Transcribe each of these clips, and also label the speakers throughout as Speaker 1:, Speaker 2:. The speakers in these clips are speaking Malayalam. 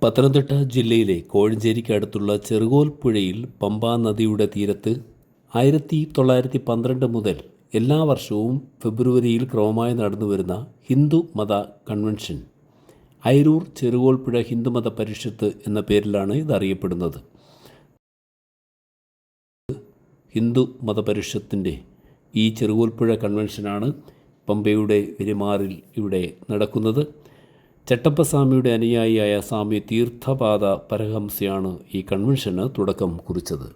Speaker 1: പത്തനംതിട്ട ജില്ലയിലെ കോഴഞ്ചേരിക്ക് അടുത്തുള്ള ചെറുകോൽ പുഴയിൽ പമ്പാ നദിയുടെ തീരത്ത് 1912 മുതൽ എല്ലാ വർഷവും ഫെബ്രുവരിയിൽ ക്രമമായി നടന്നുവരുന്ന ഹിന്ദു മത കൺവെൻഷൻ അയിരൂർ ചെറുകോൽപ്പുഴ ഹിന്ദുമത പരിഷത്ത് എന്ന പേരിലാണ് ഇതറിയപ്പെടുന്നത്. ഹിന്ദു മതപരിഷത്തിൻ്റെ ഈ ചെറുകോൽപ്പുഴ കൺവെൻഷനാണ് പമ്പയുടെ പെരുമാറിൽ ഇവിടെ നടക്കുന്നത്. ചട്ടമ്പസ്വാമിയുടെ അനുയായിയായ സ്വാമി തീർത്ഥപാദ പരഹംസയാണ് ഈ കൺവെൻഷന് തുടക്കം കുറിച്ചത്.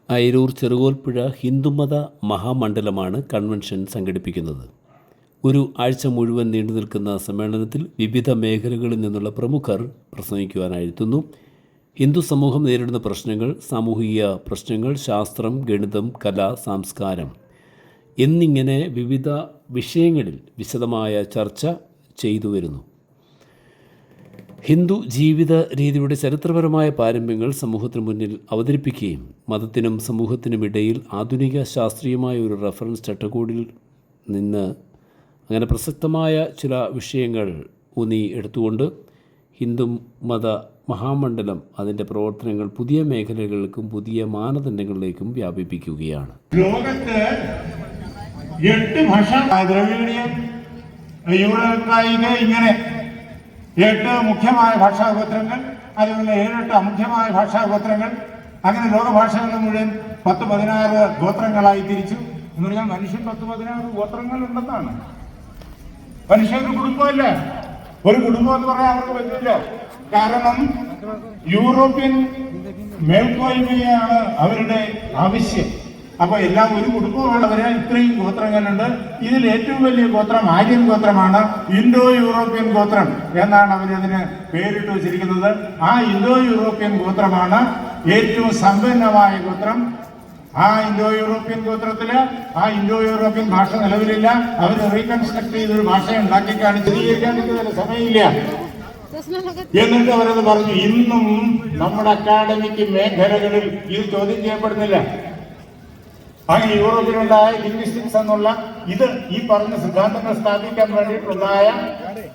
Speaker 1: അയിരൂർ ചെറുകോൽപ്പുഴ ഹിന്ദുമത മഹാമണ്ഡലമാണ് കൺവെൻഷൻ സംഘടിപ്പിക്കുന്നത്. ഒരു ആഴ്ച മുഴുവൻ നീണ്ടു നിൽക്കുന്ന സമ്മേളനത്തിൽ വിവിധ മേഖലകളിൽ നിന്നുള്ള പ്രമുഖർ പ്രസംഗിക്കുവാനായെത്തുന്നു. ഹിന്ദു സമൂഹം നേരിടുന്ന പ്രശ്നങ്ങൾ, സാമൂഹിക പ്രശ്നങ്ങൾ, ശാസ്ത്രം, ഗണിതം, കല, സംസ്കാരം എന്നിങ്ങനെ വിവിധ വിഷയങ്ങളിൽ വിശദമായ ചർച്ച ചെയ്തു വരുന്നു. ഹിന്ദു ജീവിത രീതിയുടെ ചരിത്രപരമായ പാരമ്യങ്ങൾ സമൂഹത്തിന് മുന്നിൽ അവതരിപ്പിക്കുകയും മതത്തിനും സമൂഹത്തിനുമിടയിൽ ആധുനിക ശാസ്ത്രീയമായ ഒരു റഫറൻസ് ചട്ടക്കൂടിൽ നിന്ന് അങ്ങനെ പ്രസക്തമായ ചില വിഷയങ്ങൾ ഊന്നി എടുത്തുകൊണ്ട് ഹിന്ദു മത മഹാമണ്ഡലം അതിൻ്റെ പ്രവർത്തനങ്ങൾ പുതിയ മേഖലകൾക്കും പുതിയ മാനദണ്ഡങ്ങളിലേക്കും വ്യാപിപ്പിക്കുകയാണ്.
Speaker 2: ലോകത്ത് 8 ഭാഷാ ദ്രവിഡിയൻ, ഇങ്ങനെ 8 മുഖ്യമായ ഭാഷാഗോത്രങ്ങൾ, അതുപോലെ 7-8 അമുഖ്യമായ ഭാഷാഗോത്രങ്ങൾ, അങ്ങനെ ലോകഭാഷകൾ മുഴുവൻ 10-16 ഗോത്രങ്ങളായി തിരിച്ചു. എന്ന് പറഞ്ഞാൽ മനുഷ്യൻ 10-16 ഗോത്രങ്ങൾ ഉണ്ടെന്നാണ്. മനുഷ്യർക്ക് കുടുംബമല്ല, ഒരു കുടുംബം എന്ന് പറയാൻ അവർക്ക് പറ്റില്ല. കാരണം യൂറോപ്യൻ മേൽക്കോയ്മയാണ് അവരുടെ ആവശ്യം. അപ്പൊ എല്ലാം ഒരു കുടുംബമുള്ളവര് ഇത്രയും ഗോത്രങ്ങളുണ്ട്. ഇതിൽ ഏറ്റവും വലിയ ഗോത്രം ആര്യൻ ഗോത്രമാണ്. ഇൻഡോ യൂറോപ്യൻ ഗോത്രം എന്നാണ് അവരതിന് പേരിട്ട് വെച്ചിരിക്കുന്നത്. ആ ഇൻഡോ യൂറോപ്യൻ ഗോത്രമാണ് ഏറ്റവും സമ്പന്നമായ ഗോത്രം. ആ ഇൻഡോ യൂറോപ്യൻ ഗോത്രത്തില് ആ ഇൻഡോ യൂറോപ്യൻ ഭാഷ നിലവിലില്ല. അവർ റീകൺസ്ട്രക്ട് ചെയ്തൊരു ഭാഷ ഉണ്ടാക്കി സ്ഥിരീകരിക്കാൻ സമയമില്ല. എന്നിട്ട് അവരത് പറഞ്ഞു. ഇന്നും നമ്മുടെ അക്കാഡമിക് മേഖലകളിൽ ഇത് ചോദ്യം ചെയ്യപ്പെടുന്നില്ല. അങ്ങനെ യൂറോപ്പിലുണ്ടായ ലിംഗ്വിസ്റ്റിക്സ് എന്നുള്ള ഇത് ഈ പറഞ്ഞ സിദ്ധാന്തങ്ങൾ സ്ഥാപിക്കാൻ വേണ്ടിയിട്ടുണ്ടായ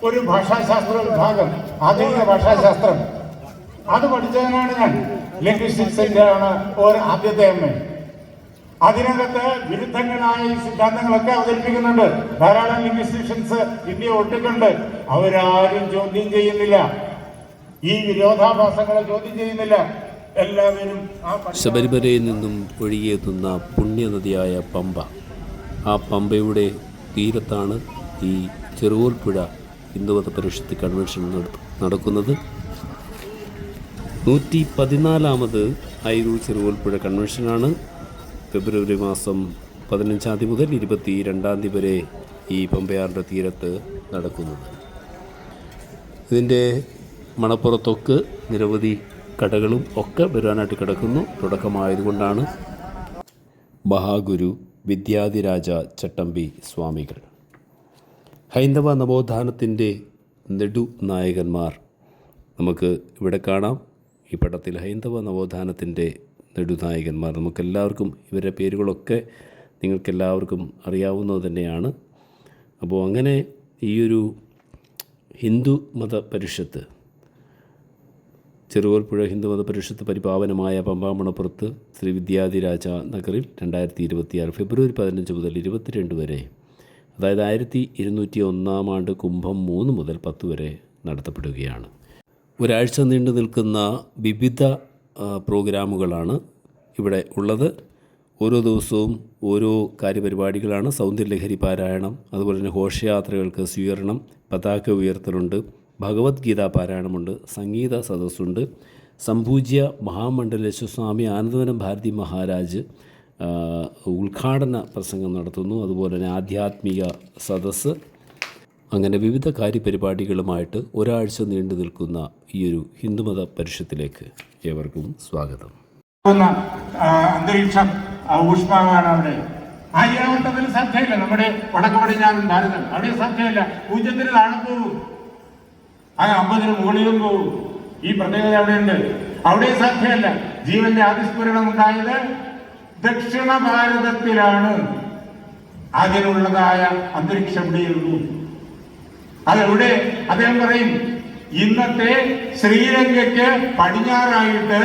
Speaker 2: ഒരു ഭാഷാശാസ്ത്ര വിഭാഗം, ആധുനിക ഭാഷാശാസ്ത്രം, അത് പഠിച്ചതിനാണ് ഞാൻ. ലിംഗ്വിസ്റ്റിക്സിന്റെ ആണ് ആദ്യത്തെ എം എ. അതിനകത്ത് വിരുദ്ധങ്ങളായ ഈ സിദ്ധാന്തങ്ങളൊക്കെ അവതരിപ്പിക്കുന്നുണ്ട്. ധാരാളം ലിംഗ്വിസ്റ്റിഷ്യൻസ് ഇന്ത്യ ഒട്ടിട്ടുണ്ട്. അവരാരും ചോദ്യം ചെയ്യുന്നില്ല, ഈ വിരോധാഭാസങ്ങളെ ചോദ്യം ചെയ്യുന്നില്ല. എല്ലാവരും
Speaker 1: ശബരിമലയിൽ നിന്നും ഒഴുകിയെത്തുന്ന പുണ്യനദിയായ പമ്പ, ആ പമ്പയുടെ തീരത്താണ് ഈ ചെറുകോൽപ്പുഴ ഹിന്ദുമത പരിഷത്ത് കൺവെൻഷൻ നടക്കുന്നത്. 114ാമത് അയിരൂർ ചെറുകോൽപ്പുഴ കൺവെൻഷനാണ്. ഫെബ്രുവരി മാസം 15-ാം തീയതി മുതൽ 22-ാം തീയതി വരെ ഈ പമ്പയാറിൻ്റെ തീരത്ത് നടക്കുന്നത്. ഇതിൻ്റെ മണപ്പുറത്തൊക്കെ നിരവധി കടകളും ഒക്കെ വരാനായിട്ട് കിടക്കുന്നു. തുടക്കമായതുകൊണ്ടാണ് മഹാഗുരു വിദ്യാധിരാജ ചട്ടമ്പി സ്വാമികൾ, ഹൈന്ദവ നവോത്ഥാനത്തിൻ്റെ നെടുനായകന്മാർ നമുക്ക് ഇവിടെ കാണാം. ഈ പടത്തിൽ ഹൈന്ദവ നവോത്ഥാനത്തിൻ്റെ നെടുനായകന്മാർ, നമുക്കെല്ലാവർക്കും ഇവരുടെ പേരുകളൊക്കെ നിങ്ങൾക്കെല്ലാവർക്കും അറിയാവുന്നത് തന്നെയാണ്. അപ്പോൾ അങ്ങനെ ഈയൊരു ഹിന്ദു മത പരിഷത്ത്, ചെറുകോൽപ്പുഴ ഹിന്ദുമത പരിഷത്ത് പരിപാവനമായ പമ്പാമണപ്പുറത്ത് ശ്രീ വിദ്യാധിരാജ നഗറിൽ 2026 ഫെബ്രുവരി 15 മുതൽ 22 വരെ, അതായത് 1201-ാം ആണ്ട് കുംഭം 3 മുതൽ 10 വരെ നടത്തപ്പെടുകയാണ്. ഒരാഴ്ച നീണ്ടു നിൽക്കുന്ന വിവിധ പ്രോഗ്രാമുകളാണ് ഇവിടെ ഉള്ളത്. ഓരോ ദിവസവും ഓരോ കാര്യപരിപാടികളാണ്. സൗന്ദര്യലഹരി പാരായണം, അതുപോലെ തന്നെ ഘോഷയാത്രകൾക്ക് സ്വീകരണം, പതാക ഉയർത്തലുണ്ട്, ഭഗവത്ഗീത പാരായണമുണ്ട്, സംഗീത സദസ്സുണ്ട്, സംപൂജ്യ മഹാമണ്ഡലേശ്വര സ്വാമി ആനന്ദവനം ഭാരതി മഹാരാജ് ഉദ്ഘാടന പ്രസംഗം നടത്തുന്നു, അതുപോലെ തന്നെ ആധ്യാത്മിക സദസ്സ്, അങ്ങനെ വിവിധ കാര്യപരിപാടികളുമായിട്ട് ഒരാഴ്ച നീണ്ടു നിൽക്കുന്ന ഈയൊരു ഹിന്ദുമത പരിഷത്തിലേക്ക് ഏവർക്കും സ്വാഗതം.
Speaker 2: അന്തരീക്ഷം ഊഷ്മാവാണ് അവിടെ. ആര്യാവട്ടത്തിൽ സാധ്യമില്ല. നമ്മുടെ വടക്ക് പടിഞ്ഞാറൻ ഭാരതം അവിടെ സാധ്യമല്ല. 0-ന് താഴെ പോകും, 50-ന് മുകളിലും പോകും. ഈ പ്രത്യേകത അവിടെയുണ്ട്. അവിടെ സാധ്യമല്ല. ജീവന്റെ ആവിസ്ഫുരണം ഉണ്ടായത് ദക്ഷിണ ഭാരതത്തിലാണ്. അതിനുള്ളതായ അന്തരീക്ഷം ഇവിടെയുള്ളൂ. അതെവിടെ അദ്ദേഹം പറയും, ഇന്നത്തെ ശ്രീലങ്കയ്ക്ക് പടിഞ്ഞാറായിട്ട്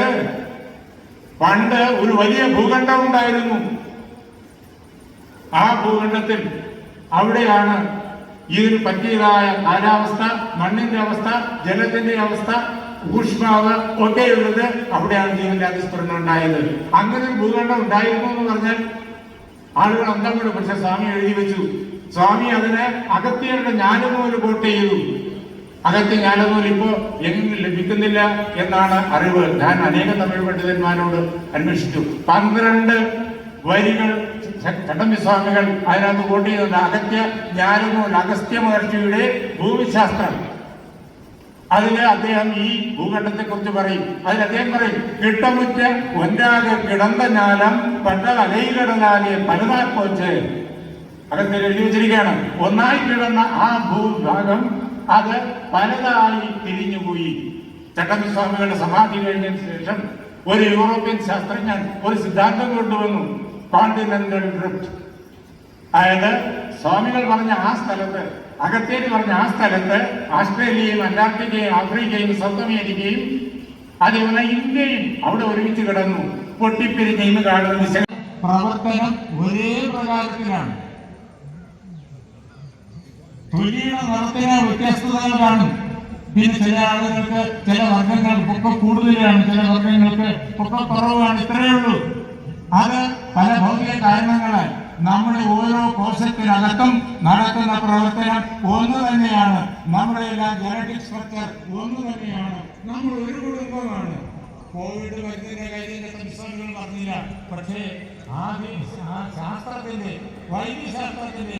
Speaker 2: പണ്ട് ഒരു വലിയ ഭൂഖണ്ഡം ഉണ്ടായിരുന്നു. ആ ഭൂഖണ്ഡത്തിൽ അവിടെയാണ് ഇതിന് പറ്റിയതായ കാലാവസ്ഥ, മണ്ണിന്റെ അവസ്ഥ, ജലത്തിന്റെ അവസ്ഥ, ഊഷ്മാവ് ഒക്കെയുള്ളത്. അവിടെയാണ് ജീവന്റെ അതിസ്ഫുരണം ഉണ്ടായത്. അങ്ങനെ ഒരു ഭൂഖണ്ഡം ഉണ്ടായിരുന്നു എന്ന് പറഞ്ഞാൽ ആളുകൾ അന്തം. പക്ഷെ സ്വാമി എഴുതി വെച്ചു. സ്വാമി അതിന് അഗസ്ത്യരുടെ ജ്ഞാനനൂല് കോട്ട് ചെയ്തു. അഗസ്ത്യ ജ്ഞാനനൂല് ഇപ്പോ എങ്ങും ലഭിക്കുന്നില്ല എന്നാണ് അറിവ്. ഞാൻ അനേകം തമിഴ് പണ്ഡിതന്മാരോട് അന്വേഷിച്ചു. 12 വരികൾ ചട്ടമ്പിസ്വാമികൾ അതിനകത്ത് കോട്ട് ചെയ്യുന്നുണ്ട്. അഗസ്ത്യ ജ്ഞാനനൂല്, അഗസ്ത്യ മഹർഷിയുടെ ഭൂമിശാസ്ത്രം. അതില് അദ്ദേഹം ഈ ഭൂഖണ്ഡത്തെ കുറിച്ച് പറയും. അതിൽ അദ്ദേഹം പറയും, കിട്ടമുറ്റ ഒന്നാകെ കിടന്ന ഞാലം പട്ട അലയിലിടനാലെ പലതാക്കോച്ച്. അകത്തിൽ എഴുതി വെച്ചിരിക്കുകയാണ്. ഒന്നായി കിടന്ന ആ ഭൂഭാഗം അത് പലതായി തിരിഞ്ഞുപോയി. ചട്ടമ്പിസ്വാമികളുടെ സമാധി കഴിഞ്ഞതിന് ശേഷം ഒരു യൂറോപ്യൻ ശാസ്ത്രജ്ഞൻ ഒരു സിദ്ധാന്തം കൊണ്ടുവന്നു, കോണ്ടിനെന്റൽ ഡ്രിഫ്റ്റ്. അതായത് സ്വാമികൾ പറഞ്ഞ ആ സ്ഥലത്ത്, അകത്തേക്ക് പറഞ്ഞ ആ സ്ഥലത്ത് ഓസ്ട്രേലിയയും അന്റാർട്ടിക്കയും ആഫ്രിക്കയും സൗത്ത് അമേരിക്കയും അതേപോലെ ഇന്ത്യയും അവിടെ ഒരുമിച്ച് കിടന്നു. പൊട്ടിപ്പിരിഞ്ഞ് കാണുന്ന പ്രവർത്തനം ഒരേ പ്രകാരത്തിലാണ്. തുല്യ നിറത്തിന് വ്യത്യസ്തതകൾ കാണും. പിന്നെ ചില ആളുകൾക്ക്, ചില വർഗങ്ങൾക്ക് പൊക്കം കൂടുതലാണ്, ചില വർഗങ്ങൾക്ക് പൊക്കം കുറവാണ്. ഇത്രയേ ഉള്ളൂ. അത് പല ഭൗതിക കാരണങ്ങളാൽ നമ്മുടെ ഓരോ കോശത്തിനകത്തും നടക്കുന്ന പ്രവർത്തനം ഒന്ന് തന്നെയാണ്. നമ്മുടെ എല്ലാം ജനറ്റിക് സ്ട്രക്ചർ ഒന്ന് തന്നെയാണ്. നമ്മൾ ഒരു കുടുംബമാണ്. കോവിഡ് വരുന്നതിന്റെ കാര്യം പറഞ്ഞില്ല. പക്ഷേ ആ ശാസ്ത്രത്തിന്റെ, വൈദ്യശാസ്ത്രത്തിന്റെ